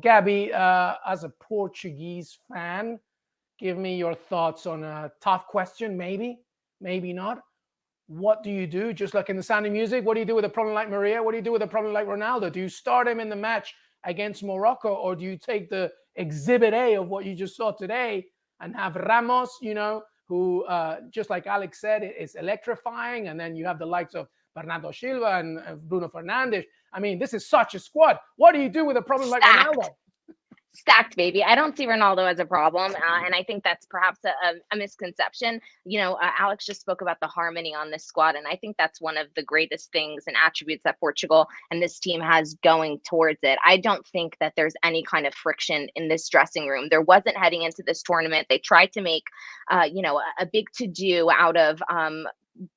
Gabby, as a Portuguese fan, give me your thoughts on a tough question, maybe not. What do you do? Just like in the Sound of Music, what do you do with a problem like Maria? What do you do with a problem like Ronaldo? Do you start him in the match against Morocco, or do you take the exhibit A of what you just saw today and have Ramos, who, just like Alex said, is electrifying, and then you have the likes of Bernardo Silva and Bruno Fernandes. I mean, this is such a squad. What do you do with a problem like Ronaldo? Stacked, baby. I don't see Ronaldo as a problem, and I think that's perhaps a misconception. Alex just spoke about the harmony on this squad, and I think that's one of the greatest things and attributes that Portugal and this team has going towards it. I don't think that there's any kind of friction in this dressing room. There wasn't heading into this tournament. They tried to make, a big to-do out of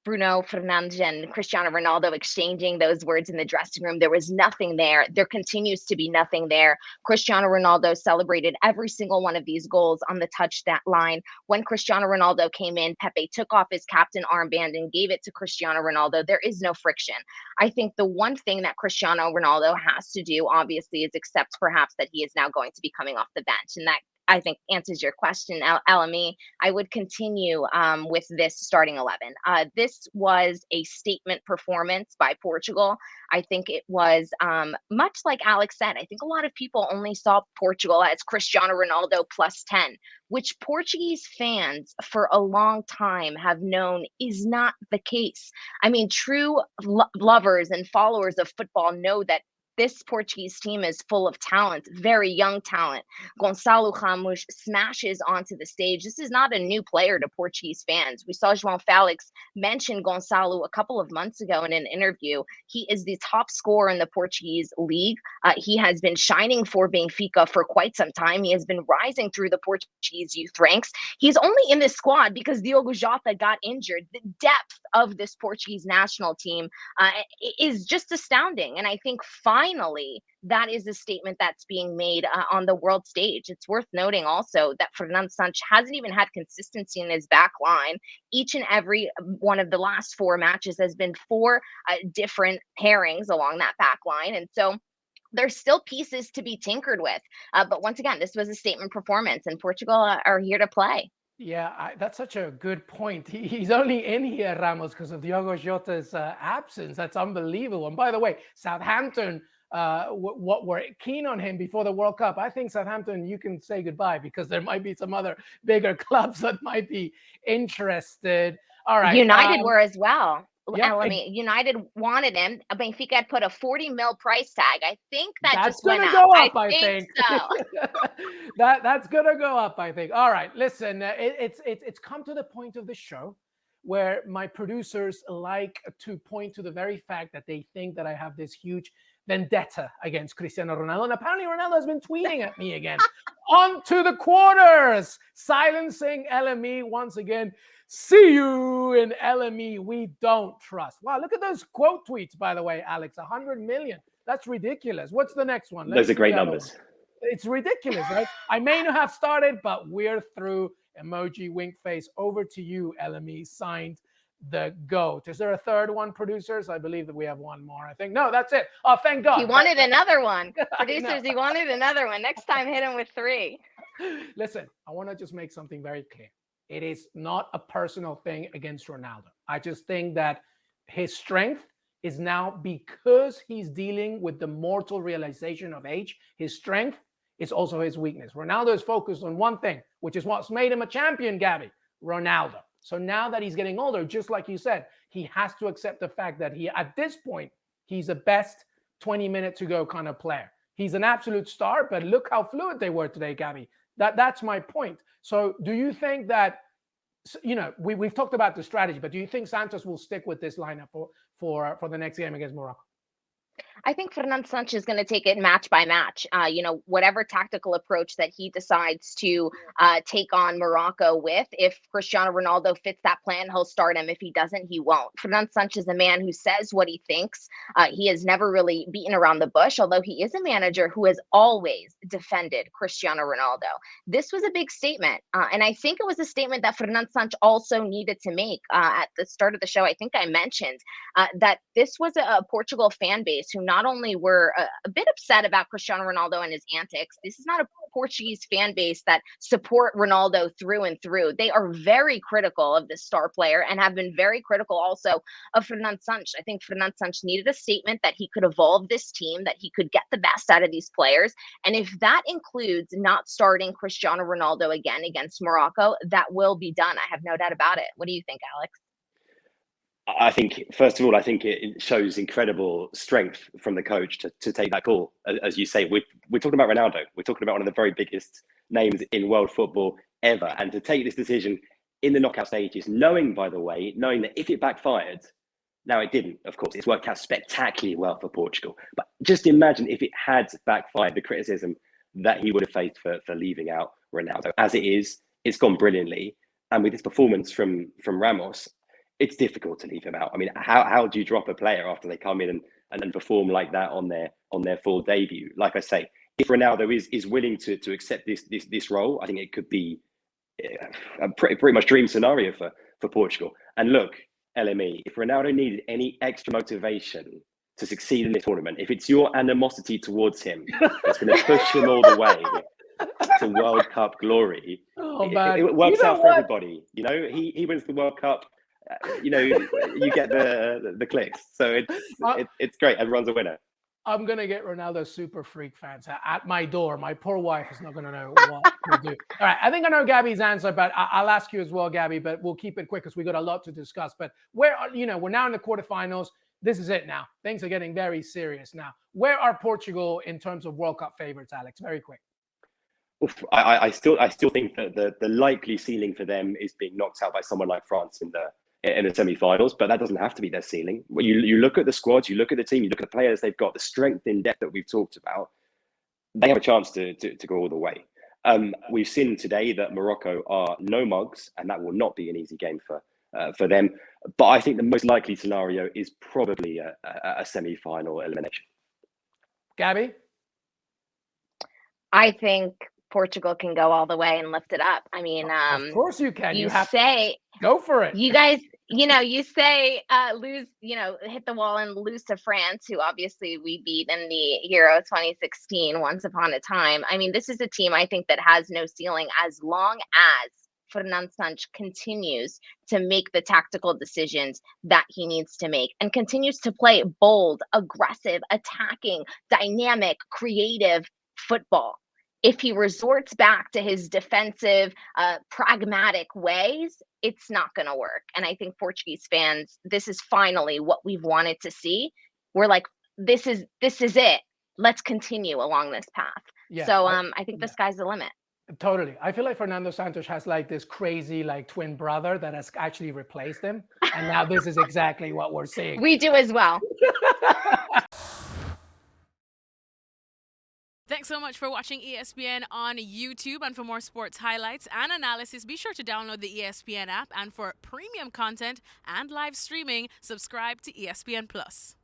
Bruno Fernandes and Cristiano Ronaldo exchanging those words in the dressing room. There was nothing there. There continues to be nothing there. Cristiano Ronaldo celebrated every single one of these goals on the touchdown line. When Cristiano Ronaldo came in, Pepe took off his captain armband and gave it to Cristiano Ronaldo. There is no friction. I think the one thing that Cristiano Ronaldo has to do, obviously, is accept perhaps that he is now going to be coming off the bench, and that, I think, answers your question, LME. I would continue with this starting 11. This was a statement performance by Portugal. I think it was much like Alex said. I think a lot of people only saw Portugal as Cristiano Ronaldo plus 10, which Portuguese fans for a long time have known is not the case. I mean, true lovers and followers of football know that this Portuguese team is full of talent, very young talent. Gonçalo Ramos smashes onto the stage. This is not a new player to Portuguese fans. We saw João Felix mention Gonçalo a couple of months ago in an interview. He is the top scorer in the Portuguese league. He has been shining for Benfica for quite some time. He has been rising through the Portuguese youth ranks. He's only in this squad because Diogo Jota got injured. The depth of this Portuguese national team is just astounding. And I think finally, that is a statement that's being made on the world stage. It's worth noting also that Fernando Santos hasn't even had consistency in his back line. Each and every one of the last four matches has been four different pairings along that back line. And so there's still pieces to be tinkered with. But once again, this was a statement performance, and Portugal are here to play. Yeah, that's such a good point. He's only in here, Ramos, because of Diogo Jota's absence. That's unbelievable. And by the way, Southampton were keen on him before the World Cup. I think Southampton, you can say goodbye, because there might be some other bigger clubs that might be interested. All right. United were as well. Yep. United wanted him. Benfica had put a 40 mil price tag. I think that's just gonna went go up. I think So. that's gonna go up, I think. All right, listen, it's come to the point of the show where my producers like to point to the very fact that they think that I have this huge vendetta against Cristiano Ronaldo, and apparently Ronaldo has been tweeting at me again. On to the quarters, silencing LME once again. See you in LME. We don't trust. Wow, look at those quote tweets, by the way, Alex. 100 million. That's ridiculous. What's the next one? Those are great numbers. It's ridiculous, right? I may not have started, but we're through. Emoji, wink face. Over to you, LME. Signed, the GOAT. Is there a third one, producers? I believe that we have one more, I think. No, that's it. Oh, thank God. He wanted another one. Producers, he wanted another one. Next time, hit him with 3. Listen, I want to just make something very clear. It is not a personal thing against Ronaldo. I just think that his strength is now, because he's dealing with the mortal realization of age, his strength is also his weakness. Ronaldo is focused on one thing, which is what's made him a champion, Gabby, Ronaldo. So now that he's getting older, just like you said, he has to accept the fact that at this point, he's the best 20 minutes to go kind of player. He's an absolute star, but look how fluid they were today, Gabby. That's my point. So do you think that, we've talked about the strategy, but do you think Santos will stick with this lineup for the next game against Morocco? I think Fernando Santos is going to take it match by match. Whatever tactical approach that he decides to take on Morocco with, if Cristiano Ronaldo fits that plan, he'll start him. If he doesn't, he won't. Fernando Santos is a man who says what he thinks. He has never really beaten around the bush, although he is a manager who has always defended Cristiano Ronaldo. This was a big statement, and I think it was a statement that Fernando Santos also needed to make. At the start of the show, I think I mentioned that this was a Portugal fan base base who not only were a bit upset about Cristiano Ronaldo and his antics. This is not a Portuguese fan base that support Ronaldo through and through. They are very critical of this star player and have been very critical also of Fernando Santos. I think Fernando Santos needed a statement that he could evolve this team, that he could get the best out of these players. And if that includes not starting Cristiano Ronaldo again against Morocco, that will be done. I have no doubt about it. What do you think, Alex? I think, first of all, I think it shows incredible strength from the coach to take that call. As you say, we're talking about Ronaldo. We're talking about one of the very biggest names in world football ever. And to take this decision in the knockout stages, knowing that if it backfired, now it didn't, of course, it's worked out spectacularly well for Portugal. But just imagine if it had backfired, the criticism that he would have faced for leaving out Ronaldo. As it is, it's gone brilliantly. And with this performance from Ramos, it's difficult to leave him out. I mean, how do you drop a player after they come in and then perform like that on their full debut? Like I say, if Ronaldo is willing to accept this role, I think it could be a pretty much dream scenario for Portugal. And look, LME, if Ronaldo needed any extra motivation to succeed in this tournament, if it's your animosity towards him that's going to push him all the way to World Cup glory, it works out for everybody. You know, he wins the World Cup. You know, you get the clicks. So it's great. Everyone's a winner. I'm going to get Ronaldo super freak fans at my door. My poor wife is not going to know what to do. All right. I think I know Gabby's answer, but I'll ask you as well, Gabby, but we'll keep it quick because we got a lot to discuss. But we're now in the quarterfinals. This is it now. Things are getting very serious now. Where are Portugal in terms of World Cup favorites, Alex? Very quick. I still think that the likely ceiling for them is being knocked out by someone like France in the semi-finals, but that doesn't have to be their ceiling. You look at the squads, you look at the team, you look at the players they've got, the strength in depth that we've talked about, they have a chance to go all the way. We've seen today that Morocco are no mugs, and that will not be an easy game for them. But I think the most likely scenario is probably a semi-final elimination. Gabby? I think Portugal can go all the way and lift it up. I mean, of course you can. You have to go for it. You guys, you say lose, hit the wall and lose to France, who obviously we beat in the Euro 2016 once upon a time. I mean, this is a team I think that has no ceiling as long as Fernando Santos continues to make the tactical decisions that he needs to make and continues to play bold, aggressive, attacking, dynamic, creative football. If he resorts back to his defensive, pragmatic ways, it's not going to work. And I think Portuguese fans, this is finally what we've wanted to see. We're like, this is it. Let's continue along this path. Yeah, so I think the sky's the limit. Totally. I feel like Fernando Santos has like this crazy like twin brother that has actually replaced him. And now this is exactly what we're seeing. We do as well. Thanks so much for watching ESPN on YouTube. And for more sports highlights and analysis, be sure to download the ESPN app. And for premium content and live streaming, subscribe to ESPN Plus.